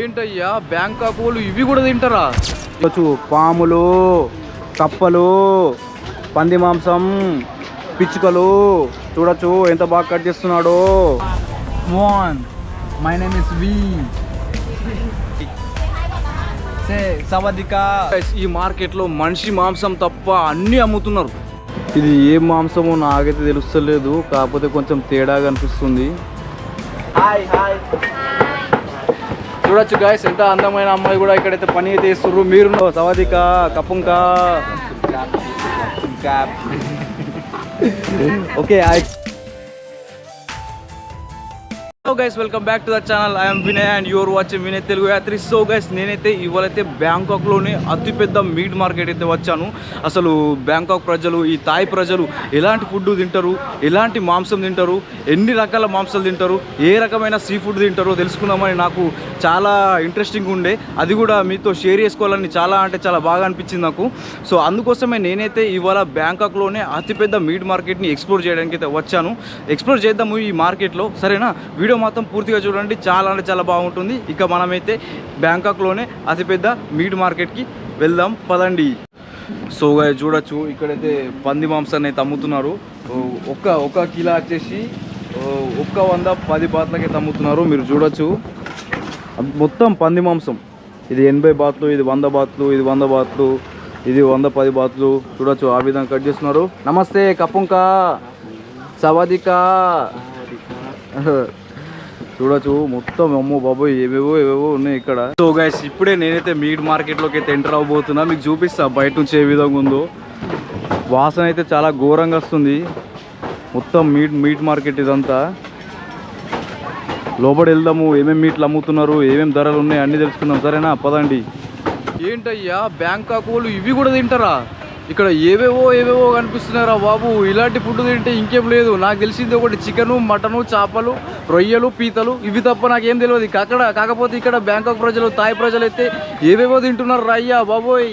ఏంటయ్యా బ్యాంకాక్ వాళ్ళు ఇవి కూడా తింటారా? పాములు, కప్పలు, పంది మాంసం, పిచ్చుకలు చూడొచ్చు ఎంత బాగా కట్ చేస్తున్నాడో. మై నేమ్ ఇస్ వి. ఈ మార్కెట్లో మనిషి మాంసం తప్ప అన్నీ అమ్ముతున్నారు. ఇది ఏ మాంసమో నాకైతే తెలుస్తలేదు, కాకపోతే కొంచెం తేడాగా అనిపిస్తుంది. చూడొచ్చు గాయస్ ఎంత అందమైన అమ్మాయి కూడా ఇక్కడైతే పని అయితే చేస్తుర్రు. మీరు సవాదిక కపుంకా okay. Hello guys, welcome back to the channel. I'm Vinay and you're watching Vinay Telugu Yatri. So guys, నేనైతే ఇవాళైతే బ్యాంకాక్లోనే అతిపెద్ద మీట్ మార్కెట్ అయితే వచ్చాను. అసలు బ్యాంకాక్ ప్రజలు, ఈ థాయ్ ప్రజలు ఎలాంటి ఫుడ్ తింటారు, ఎలాంటి మాంసం తింటారు, ఎన్ని రకాల మాంసాలు తింటారు, ఏ రకమైన సీ ఫుడ్ తింటారో తెలుసుకుందామని నాకు చాలా ఇంట్రెస్టింగ్ ఉండే. అది కూడా మీతో షేర్ చేసుకోవాలని చాలా అంటే చాలా బాగా అనిపించింది నాకు. సో అందుకోసమే నేనైతే ఇవాళ బ్యాంకాక్లోనే అతిపెద్ద మీట్ మార్కెట్ని ఎక్స్ప్లోర్ చేయడానికి అయితే వచ్చాను. ఎక్స్ప్లోర్ చేద్దాము ఈ మార్కెట్లో, సరేనా? వీడియో మాత్రం పూర్తిగా చూడండి, చాలా అంటే చాలా బాగుంటుంది. ఇక మనమైతే బ్యాంకాక్లోనే అతిపెద్ద మీట్ మార్కెట్కి వెళ్దాం పదండి. సో చూడొచ్చు ఇక్కడైతే పంది మాంసాన్ని అయితే అమ్ముతున్నారు. ఒక కిలో వచ్చేసి 110 బాత్లకి అయితే అమ్ముతున్నారు. మీరు చూడొచ్చు మొత్తం పంది మాంసం. ఇది 80 బాత్లు, ఇది 100 బాత్లు, ఇది 100 బాత్లు, ఇది 110 బాత్లు. చూడొచ్చు ఆ విధంగా కట్ చేస్తున్నారు. నమస్తే కపుంకా, సవాదికా. చూడొచ్చు మొత్తం అమ్మో బాబోయ్ ఏవేవో ఉన్నాయి ఇక్కడ. సో గైస్, ఇప్పుడే నేనైతే మీట్ మార్కెట్లోకి అయితే ఎంటర్ అవ్వబోతున్నా. మీకు చూపిస్తా బయట నుంచి ఏ విధంగా ఉందో. వాసన అయితే చాలా ఘోరంగా వస్తుంది. మొత్తం మీట్ మార్కెట్ ఇదంతా. లోపల వెళ్దాము, ఏమేమి మీట్లు అమ్ముతున్నారు, ఏమేమి ధరలు ఉన్నాయి అన్నీ తెలుసుకుందాం, సరేనా? పదండి. ఏంటయ్యా బ్యాంకాక్ వాళ్ళు ఇవి కూడా తింటారా? ఇక్కడ ఏవేవో కనిపిస్తున్నారా బాబు. ఇలాంటి ఫుడ్ తింటే ఇంకేం లేదు. నాకు తెలిసింది ఒకటి చికెను, మటను, చేపలు, రొయ్యలు, పీతలు, ఇవి తప్ప నాకేం తెలియదు. కాకపోతే ఇక్కడ బ్యాంకాక్ ప్రజలు, థాయ్ ప్రజలు అయితే ఏవేవో తింటున్నారు రయ్యా బాబోయ్.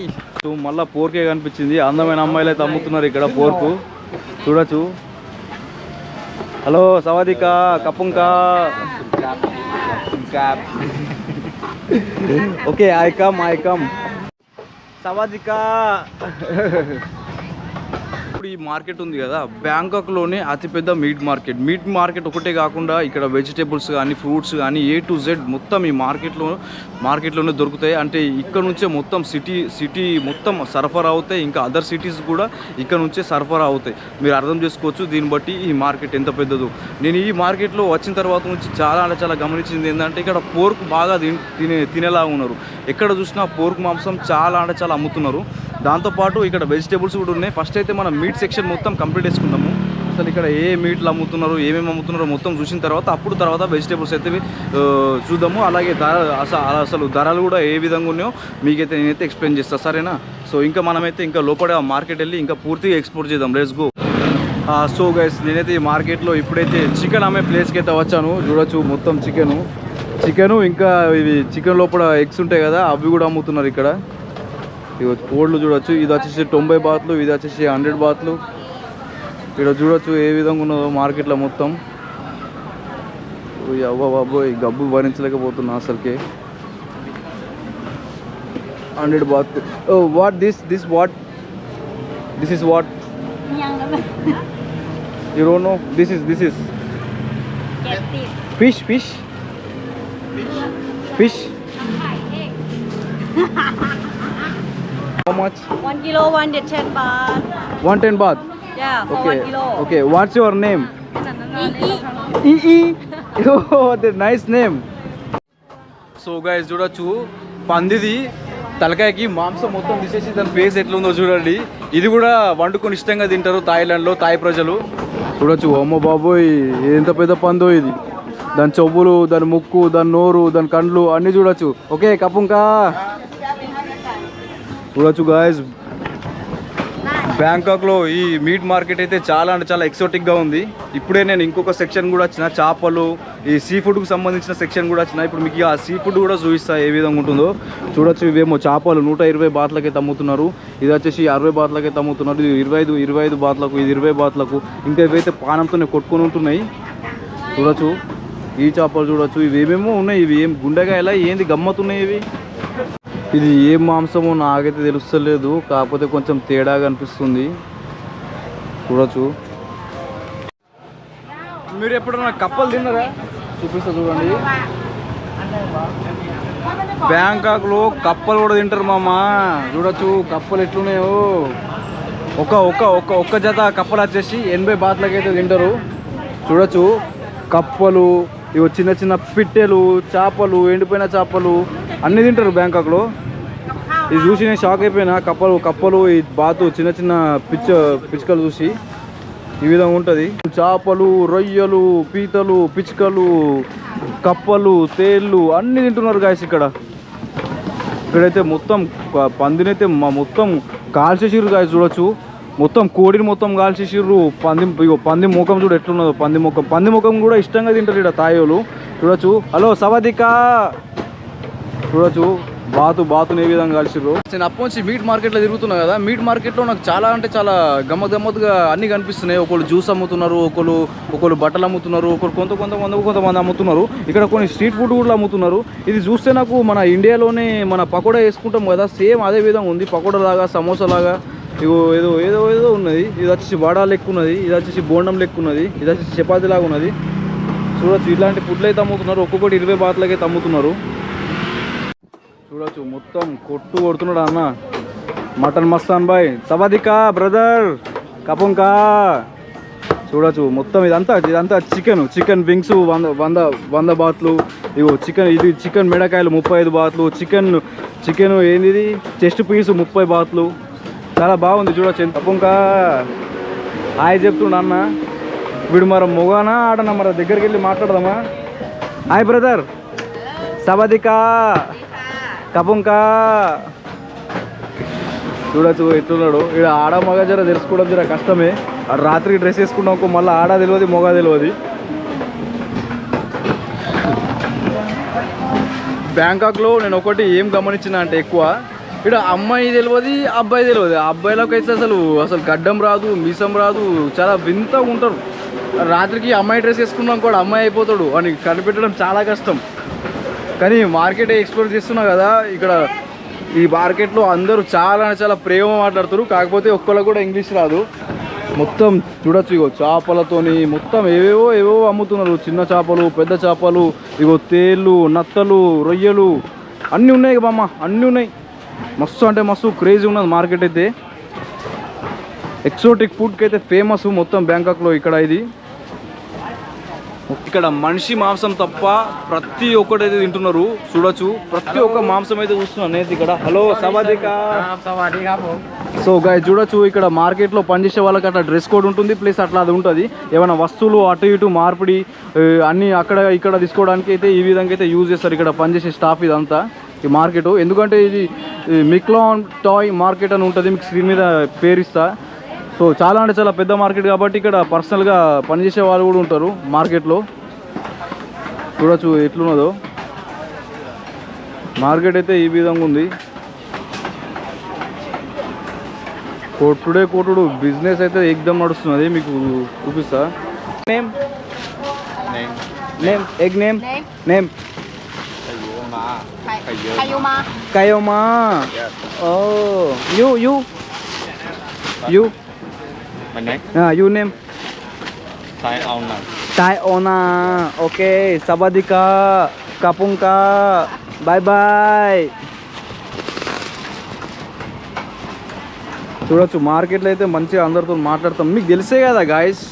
మళ్ళీ పోర్కే కనిపించింది. అందమైన అమ్మాయిలు అయితే అమ్ముతున్నారు ఇక్కడ పోర్కు. చూడొచ్చు. హలో సవాదికా కపుంకా. ఓకే ఐ కమ్ సవాదికా. ఇప్పుడు ఈ మార్కెట్ ఉంది కదా, బ్యాంకాక్లోనే అతిపెద్ద మీట్ మార్కెట్ ఒకటే కాకుండా ఇక్కడ వెజిటేబుల్స్ కానీ, ఫ్రూట్స్ కానీ, A to Z మొత్తం ఈ మార్కెట్లోనే దొరుకుతాయి. అంటే ఇక్కడ నుంచే మొత్తం సిటీ మొత్తం సరఫరా అవుతాయి. ఇంకా అదర్ సిటీస్ కూడా ఇక్కడ నుంచే సరఫరా అవుతాయి. మీరు అర్థం చేసుకోవచ్చు దీన్ని బట్టి ఈ మార్కెట్ ఎంత పెద్దదో. నేను ఈ మార్కెట్లో వచ్చిన తర్వాత నుంచి చాలా అంటే చాలా గమనించింది ఏంటంటే ఇక్కడ పోర్క్ బాగా తినేలా ఉన్నారు. ఎక్కడ చూసినా పోర్క్ మాంసం చాలా అంటే చాలా అమ్ముతున్నారు. దాంతోపాటు ఇక్కడ వెజిటేబుల్స్ కూడా ఉన్నాయి. ఫస్ట్ అయితే మనం మీట్ సెక్షన్ మొత్తం కంప్లీట్ చేసుకుందాము. అసలు ఇక్కడ ఏ మీట్లు అమ్ముతున్నారు, ఏమేమి అమ్ముతున్నారో మొత్తం చూసిన తర్వాత వెజిటేబుల్స్ అయితే చూద్దాము. అలాగే అసలు ధరలు కూడా ఏ విధంగా ఉన్నాయో మీకైతే నేనైతే ఎక్స్ప్లెయిన్ చేస్తాను, సరేనా? సో ఇంకా మనమైతే ఇంకా లోపల మార్కెట్ వెళ్ళి ఇంకా పూర్తిగా ఎక్స్ప్లోర్ చేద్దాం. Let's go. సో గైస్, నేనైతే ఈ మార్కెట్లో ఇప్పుడైతే చికెన్ అమ్మే ప్లేస్కి అయితే వచ్చాను. చూడొచ్చు మొత్తం చికెను ఇంకా ఇవి చికెన్ లోపల ఎగ్స్ ఉంటాయి కదా, అవి కూడా అమ్ముతున్నారు ఇక్కడ. కోళ్ళు చూడొచ్చు. ఇది వచ్చేసి 90 బాత్లు, ఇది వచ్చేసి 100 బాత్లు. ఇక్కడ చూడొచ్చు ఏ విధంగా ఉన్నదో మార్కెట్లో మొత్తం. బాబోయ్ గబ్బు భరించలేకపోతున్నా అసలుకే. 100 బాత్లు. What this is what you don't know. This is fish. How much? 1 kilo, 110 baht. 110 baht. Yeah, for Okay. 1 kilo. Okay. What's your name? Oh, the nice name. So guys, చూడొచ్చు పందిది తలకాయకి మాంసం మొత్తం తీసేసి దాని ఫేస్ ఎట్లుందో చూడండి. ఇది కూడా వండుకొని ఇష్టంగా తింటారు థాయిలాండ్లో థాయ్ ప్రజలు. చూడొచ్చు అమ్మో బాబోయ్ ఎంత పెద్ద పందో ఇది. దాని చెవులు, దాని ముక్కు, దాని నోరు, దాని కండ్లు అన్నీ చూడొచ్చు. ఓకే కపుంకా. చూడొచ్చు గాయస్, బ్యాంకాక్లో ఈ మీట్ మార్కెట్ అయితే చాలా అంటే చాలా ఎక్సోటిక్గా ఉంది. ఇప్పుడే నేను ఇంకొక సెక్షన్ కూడా వచ్చిన, చేపలు, ఈ సీ ఫుడ్కి సంబంధించిన సెక్షన్ కూడా వచ్చిన. ఇప్పుడు మీకు ఆ సీ ఫుడ్ కూడా చూపిస్తా ఏ విధంగా ఉంటుందో. చూడొచ్చు ఇవేమో చేపలు 120 బాత్లకైతే అమ్ముతున్నారు. ఇది వచ్చేసి 60 బాత్లకైతే అమ్ముతున్నారు. ఇది 25 బాత్లకు, ఇది 20 బాత్లకు. ఇంకా ఇవైతే పానంతోనే కొట్టుకొని ఉంటున్నాయి. చూడొచ్చు ఈ చేపలు చూడొచ్చు. ఇవి ఏమేమో ఉన్నాయి. ఇవి ఏం గుండెకాయలా ఏంది గమ్మత్తున్నాయి ఇవి. ఇది ఏం మాంసమో నాకైతే తెలుస్తలేదు, కాకపోతే కొంచెం తేడాగా అనిపిస్తుంది. చూడొచ్చు. మీరు ఎప్పుడన్నా కప్పలు తిన్నారా? చూపిస్తా చూడండి. బ్యాంకాక్లో కప్పలు కూడా తింటారు మామ. చూడొచ్చు కప్పలు ఎట్లున్నాయో. ఒక్క జత కప్పలు వచ్చేసి 80 బాత్లకి అయితే తింటారు. చూడొచ్చు కప్పలు, ఇవి చిన్న చిన్న పిట్టెలు, చేపలు, ఎండిపోయిన చేపలు అన్నీ తింటారు బ్యాంకాక్లో. ఇది చూసి నేను షాక్ అయిపోయినా. కప్పలు ఈ బాతు చిన్న చిన్న పిచ్చుకలు చూసి ఈ విధంగా ఉంటుంది. చేపలు, రొయ్యలు, పీతలు, పిచ్చుకలు, కప్పలు, తేళ్ళు అన్నీ తింటున్నారు గాయస్. ఇక్కడైతే మొత్తం పందినైతే మొత్తం కాల్చేసిర్రు గాయస్. చూడొచ్చు మొత్తం కోడిని మొత్తం కాల్చేసిర్రు. పంది ముఖం చూడు ఎట్లున్నదో. పంది ముఖం కూడా ఇష్టంగా తింటారు ఇక్కడ తాయోలు. చూడొచ్చు. హలో సవాదికా. చూడొచ్చు బాతుని ఏ విధంగా కలిసిర్రు. నేను అప్పటి నుంచి మీట్ మార్కెట్లో తిరుగుతున్నా కదా. మీట్ మార్కెట్లో నాకు చాలా అంటే చాలా గమ్మత్తుగా అన్నీ కనిపిస్తున్నాయి. ఒకళ్ళు జ్యూస్ అమ్ముతున్నారు, ఒకళ్ళు బట్టలు అమ్ముతున్నారు, కొంతమంది అమ్ముతున్నారు. ఇక్కడ కొన్ని స్ట్రీట్ ఫుడ్ కూడా అమ్ముతున్నారు. ఇది చూస్తే నాకు మన ఇండియాలోనే మన పకోడా వేసుకుంటాం కదా, సేమ్ అదే విధంగా ఉంది. పకోడా లాగా, సమోసా లాగా. ఇగో ఏదో ఉన్నది. ఇది వచ్చేసి వడా లెక్క ఉన్నది, ఇది వచ్చేసి బోండం లెక్క ఉన్నది, ఇది వచ్చేసి చపాతీ లాగా ఉన్నది. చూడొచ్చు ఇట్లాంటి ఫుడ్లు అయితే అమ్ముతున్నారు. ఒక్కొక్కటి 20 బాత్లకి అయితే అమ్ముతున్నారు. చూడొచ్చు మొత్తం కొడుతున్నాడు అన్న. మటన్ మస్తాన్ బాయ్, సవాదికా బ్రదర్, కపుంకా. చూడొచ్చు మొత్తం ఇదంతా చికెన్ వింగ్స్ 100 బాత్లు. ఇగో చికెన్ మెడకాయలు 35 బాత్లు. చికెన్ ఏంది చెస్ట్ పీసు 30 బాత్లు. చాలా బాగుంది చూడొచ్చు. కపుంకా హాయ్ చెప్తుండ అన్న. వీడు మరి మొగానా ఆడనా? మరి దగ్గరికి వెళ్ళి మాట్లాడదామా? హాయ్ బ్రదర్, సవాదికా, కపుంకా. చూడొచ్చు ఎట్లున్నాడు. ఇక్కడ ఆడ మగ జర తెలుసుకోవడం జర కష్టమే. రాత్రికి డ్రెస్ వేసుకున్నాం, మళ్ళీ ఆడ తెలియదు మొగ తెలియదు. బ్యాంకాక్లో నేను ఒకటి ఏం గమనించిన అంటే ఎక్కువ ఇక్కడ అమ్మాయి తెలియదు, అబ్బాయి తెలియదు. అబ్బాయిలకు అయితే అసలు గడ్డం రాదు, మీసం రాదు, చాలా వింతగా ఉంటారు. రాత్రికి అమ్మాయి డ్రెస్ వేసుకున్నాం కూడా అమ్మాయి అయిపోతాడు అని కనిపెట్టడం చాలా కష్టం. కానీ మార్కెట్ ఎక్స్ప్లోర్ చేస్తున్నా కదా, ఇక్కడ ఈ మార్కెట్లో అందరూ చాలా ప్రేమ మాట్లాడుతారు. కాకపోతే ఒక్కళ్ళకు కూడా ఇంగ్లీష్ రాదు. మొత్తం చూడొచ్చు ఇగో చేపలతోని మొత్తం ఏవేవో అమ్ముతున్నారు. చిన్న చేపలు, పెద్ద చేపలు, ఇగో తేళ్ళు, నత్తలు, రొయ్యలు అన్నీ ఉన్నాయి బామ్మ, అన్నీ ఉన్నాయి. మస్తు అంటే మస్తు క్రేజీ ఉన్నది మార్కెట్ అయితే. ఎక్సోటిక్ ఫుడ్కి అయితే ఫేమస్ మొత్తం బ్యాంకాక్లో. ఇక్కడ మనిషి మాంసం తప్ప ప్రతి ఒక్కటైతే తింటున్నారు. చూడొచ్చు ప్రతి ఒక్క మాంసం అయితే చూస్తున్నాను నేను ఇక్కడ. హలో సవాదికా. సో గాయస్ చూడొచ్చు ఇక్కడ మార్కెట్లో పనిచేసే వాళ్ళకి అట్లా డ్రెస్ కోడ్ ఉంటుంది, ప్లస్ అట్లా అది ఉంటుంది. ఏమైనా వస్తువులు అటు ఇటు మార్పిడి అన్నీ అక్కడ ఇక్కడ తీసుకోవడానికి అయితే ఈ విధంగా అయితే యూజ్ చేస్తారు ఇక్కడ పనిచేసే స్టాఫ్. ఇదంతా ఈ మార్కెట్ ఎందుకంటే ఇది మిక్లాన్ టాయ్ మార్కెట్ అని ఉంటుంది, మీకు స్క్రీన్ మీద పేరు ఇస్తా. సో చాలా అంటే చాలా పెద్ద మార్కెట్ కాబట్టి ఇక్కడ పర్సనల్గా పనిచేసే వాళ్ళు కూడా ఉంటారు మార్కెట్లో. చూడొచ్చు ఎట్లున్నదో మార్కెట్ అయితే ఈ విధంగా ఉంది. కొట్టుడు బిజినెస్ అయితే ఎగ్దమ్ నడుస్తున్నది. మీకు చూపిస్తా. నేమ్ ఎగ్ నేమ్ కయోమా. Oh you you name Tayona. Okay, Sabadika, Kapungka, bye. చూడొచ్చు మార్కెట్లో అయితే మంచిగా అందరితో మాట్లాడతాం. మీకు తెలిసే కదా గాయస్,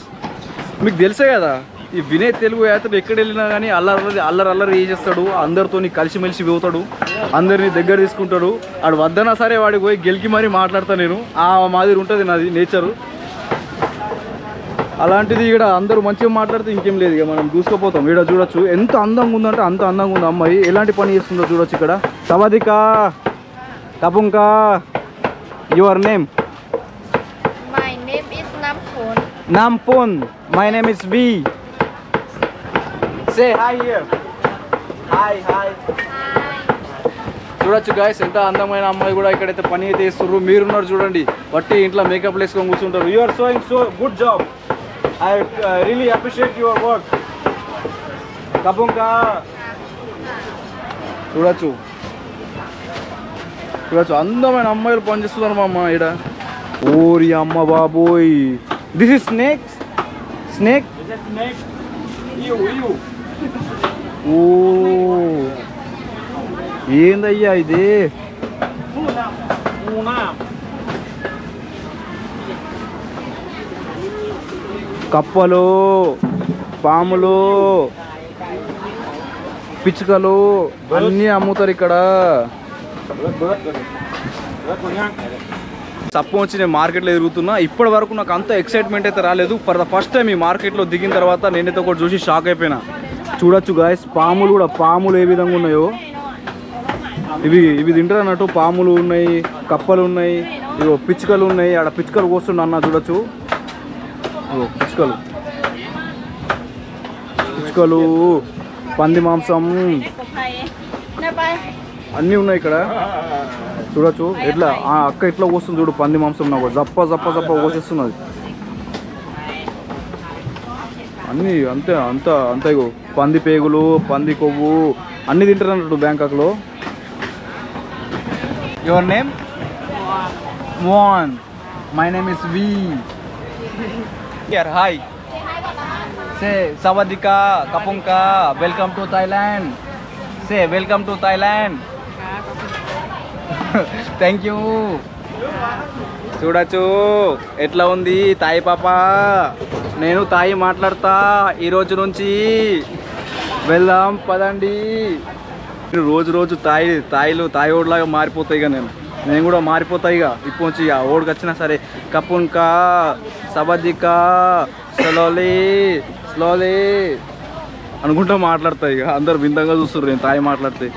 మీకు తెలిసే కదా ఈ వినయ్ తెలుగు యాత్ర ఎక్కడ వెళ్ళినా కానీ అల్లరి చేసేస్తాడు. అందరితో కలిసిమెలిసి పోతాడు, అందరినీ దగ్గర తీసుకుంటాడు. వాడు వద్దనా సరే వాడికి పోయి గెలికి మరీ మాట్లాడతాను నేను. ఆ మాదిరి ఉంటుంది నాది నేచరు. అలాంటిది ఇక్కడ అందరూ మంచిగా మాట్లాడితే ఇంకేం లేదు, ఇక మనం దూసుకుపోతాం. ఇక్కడ చూడొచ్చు ఎంత అందంగా ఉందంటే అంత అందంగా ఉంది అమ్మాయి. ఎలాంటి పని చేస్తుందో చూడొచ్చు ఇక్కడ. సవాదికా, కపుంకా. Your name? My name is Nampon. Nampon. My name is V. Say hi here. Hi. చూడొచ్చు గాయస్ ఎంత అందమైన అమ్మాయి కూడా ఇక్కడైతే పని అయితే చేస్తున్నారు. మీరున్నారు చూడండి, బట్టి ఇంట్లో మేకప్ వేసుకొని కూర్చుంటారు. You are showing so good job. I really appreciate your work. కపుంకా చూడొచ్చు చూడొచ్చు అందమైన అమ్మాయిలు పనిచేస్తున్నారు మా అమ్మ ఈడ. ఓరి అమ్మ బాబోయ్, దిస్ ఇస్ స్నేక్ స్నేక్. ఓ ఏందయ్యా ఇది? కప్పలు, పాములు, పిచ్చుకలు అన్నీ అమ్ముతారు ఇక్కడ. తప్పు వచ్చి నేను మార్కెట్లో తిరుగుతున్నా. ఇప్పటి వరకు నాకు అంత ఎక్సైట్మెంట్ అయితే రాలేదు. ఫర్ ద ఫస్ట్ టైం ఈ మార్కెట్లో దిగిన తర్వాత నేనైతే ఒకటి చూసి షాక్ అయిపోయినా. చూడొచ్చు గాయస్, పాములు కూడా, పాములు ఏ విధంగా ఉన్నాయో. ఇవి తింటారు అన్నట్టు. పాములు ఉన్నాయి, కప్పలు ఉన్నాయి, ఇవో పిచ్చుకలు ఉన్నాయి. ఆడ పిచ్చుకలు కోస్తుండ అన్న చూడొచ్చు. పిచ్చుకలు పిచ్చుకలు పంది మాంసం అన్నీ ఉన్నాయి ఇక్కడ. చూడొచ్చు ఎట్లా ఆ అక్క ఎట్లా కోస్తుంది చూడు. పంది మాంసం నాకు జప్ప జప్ప జప్ప కోసేస్తున్నది. అన్నీ అంతే అంత ఇగో పంది పేగులు, పంది కొవ్వు అన్నీ తింటారు అన్నట్టు బ్యాంకాక్లో. Your name? Mohan. My name is వి. హాయ్. సే సవాదికా కపుంకా. Welcome to Thailand. Say welcome to Thailand. Thank you. చూడచ్చు ఎట్లా ఉంది తాయి పాప. నేను తాయి మాట్లాడతా ఈరోజు నుంచి. వెళ్దాం పదండి. రోజు రోజు తాయి ఓడిలాగా మారిపోతాయి. ఇక నేను కూడా మారిపోతాయి. ఇక ఇప్పుడు నుంచి ఇక ఓడికి వచ్చినా సరే కపున్కా సబదికా స్లోలీ స్లోలీ అనుకుంటా మాట్లాడతాయి. ఇక అందరు విందంగా చూస్తారు నేను తాయి మాట్లాడితే.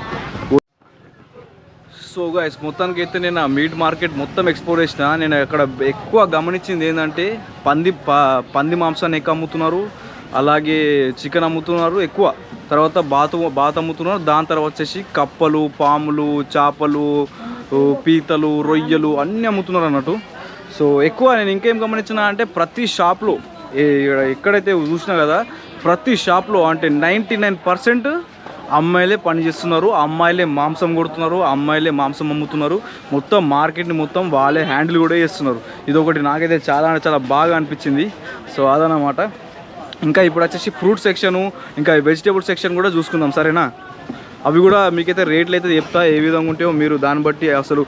సో గైస్ మొత్తానికి అయితే నేను ఆ మీట్ మార్కెట్ మొత్తం ఎక్స్ప్లోర్ చేసిన. నేను అక్కడ ఎక్కువ గమనించింది ఏంటంటే పంది మాంసాన్ని ఎక్కువ అమ్ముతున్నారు, అలాగే చికెన్ అమ్ముతున్నారు ఎక్కువ, తర్వాత బాత్ అమ్ముతున్నారు. దాని తర్వాత వచ్చేసి కప్పలు, పాములు, చేపలు, పీతలు, రొయ్యలు అన్నీ అమ్ముతున్నారు అన్నట్టు. సో ఎక్కువ నేను ఇంకేం గమనించిన అంటే ప్రతి షాప్లో ఎక్కడైతే చూసినా కదా ప్రతి షాప్లో అంటే 99% అమ్మాయిలే పని చేస్తున్నారు, అమ్మాయిలే మాంసం కొడుతున్నారు, అమ్మాయిలే మాంసం అమ్ముతున్నారు. మొత్తం మార్కెట్ని మొత్తం వాళ్ళే హ్యాండిల్ కూడా చేస్తున్నారు. ఇదొకటి నాకైతే చాలా అంటే చాలా బాగా అనిపించింది. సో అదనమాట. ఇంకా ఇప్పుడు వచ్చేసి ఫ్రూట్ సెక్షను, ఇంకా వెజిటేబుల్ సెక్షన్ కూడా చూసుకుందాం సరేనా. అవి కూడా మీకైతే రేట్లు అయితే చెప్తా ఏ విధంగా ఉంటాయో మీరు దాన్ని బట్టి అసలు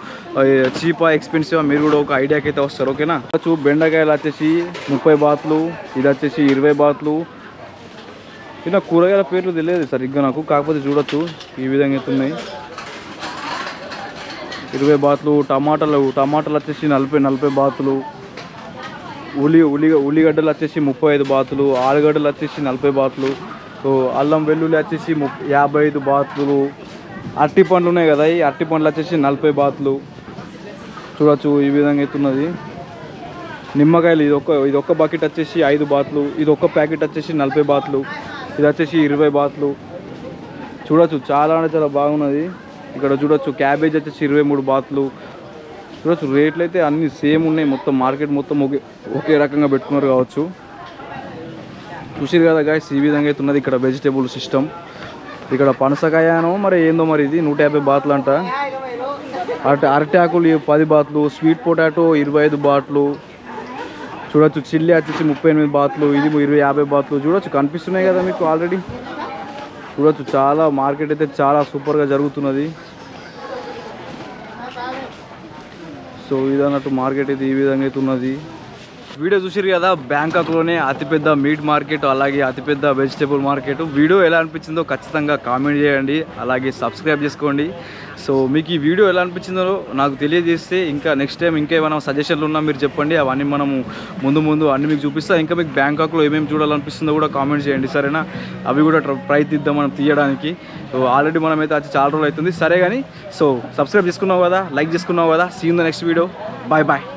చీపా ఎక్స్పెన్సివా మీరు కూడా ఒక ఐడియాకి అయితే వస్తారు. ఓకేనా. బెండకాయలు వచ్చేసి 30 బాతులు, ఇది వచ్చేసి 20 బాతులు. ఇలా కూరగాయల పేర్లు తెలియదు సరిగ్గా నాకు, కాకపోతే చూడొచ్చు ఈ విధంగా అయితే ఉన్నాయి. 20 బాతులు. టమాటాలు వచ్చేసి 40 బాతులు. ఉల్లిగడ్డలు వచ్చేసి 35 బాతులు. ఆలుగడ్డలు వచ్చేసి 40 బాతులు. సో అల్లం వెల్లుల్లి వచ్చేసి 55 బాతులు. అరటి పండ్లు ఉన్నాయి కదా, ఈ అరటి పండ్లు వచ్చేసి 40 బాతులు. చూడొచ్చు ఈ విధంగా అవుతున్నది. నిమ్మకాయలు ఇది ఒక్క బకెట్ వచ్చేసి 5 బాతులు. ఇది ఒక్క ప్యాకెట్ వచ్చేసి 40 బాతులు. ఇది వచ్చేసి 20 బాతులు. చూడొచ్చు చాలా అంటే చాలా బాగున్నది. ఇక్కడ చూడొచ్చు క్యాబేజ్ వచ్చేసి 23 బాతులు. చూడొచ్చు రేట్లు అయితే అన్నీ సేమ్ ఉన్నాయి. మొత్తం మార్కెట్ మొత్తం ఒకే రకంగా పెట్టుకున్నారు కావచ్చు. చూసిరు కదా గాయస్ ఈ విధంగా అయితే ఉన్నది ఇక్కడ వెజిటేబుల్ సిస్టమ్. ఇక్కడ పనసకాయనో మరి ఏందో మరి ఇది 150 బాతులు అంట. అరటి ఆకులు 10 బాతులు. స్వీట్ పొటాటో 25 బాతులు. చూడొచ్చు చిల్లీ వచ్చేసి 38 బాతులు. ఇది 50 బాతులు. చూడొచ్చు కనిపిస్తున్నాయి కదా మీకు ఆల్రెడీ. చూడొచ్చు చాలా మార్కెట్ అయితే చాలా సూపర్గా జరుగుతున్నది. సో ఇదన్నట్టు మార్కెట్ అయితే ఈ విధంగా అయితే ఉన్నది. వీడియో చూసిరు కదా బ్యాంకాక్లోనే అతిపెద్ద మీట్ మార్కెట్, అలాగే అతిపెద్ద వెజిటేబుల్ మార్కెట్. వీడియో ఎలా అనిపించిందో ఖచ్చితంగా కామెంట్ చేయండి, అలాగే సబ్స్క్రైబ్ చేసుకోండి. సో మీకు ఈ వీడియో ఎలా అనిపించిందో నాకు తెలియజేస్తే ఇంకా నెక్స్ట్ టైం ఇంకా ఏమైనా సజెషన్లు ఉన్నా మీరు చెప్పండి, అవన్నీ మనము ముందు అన్నీ మీకు చూపిస్తా. ఇంకా మీకు బ్యాంకాక్లో ఏమేమి చూడాలనిపిస్తుందో కూడా కామెంట్ చేయండి సరేనా. అవి కూడా ప్రయత్నిద్దాం మనం తీయడానికి. సో ఆల్రెడీ మనమైతే అది చాలా రోజులు అవుతుంది సరే. కానీ సో సబ్స్క్రైబ్ చేసుకున్నావు కదా, లైక్ చేసుకున్నావు కదా. See in the next video. Bye bye.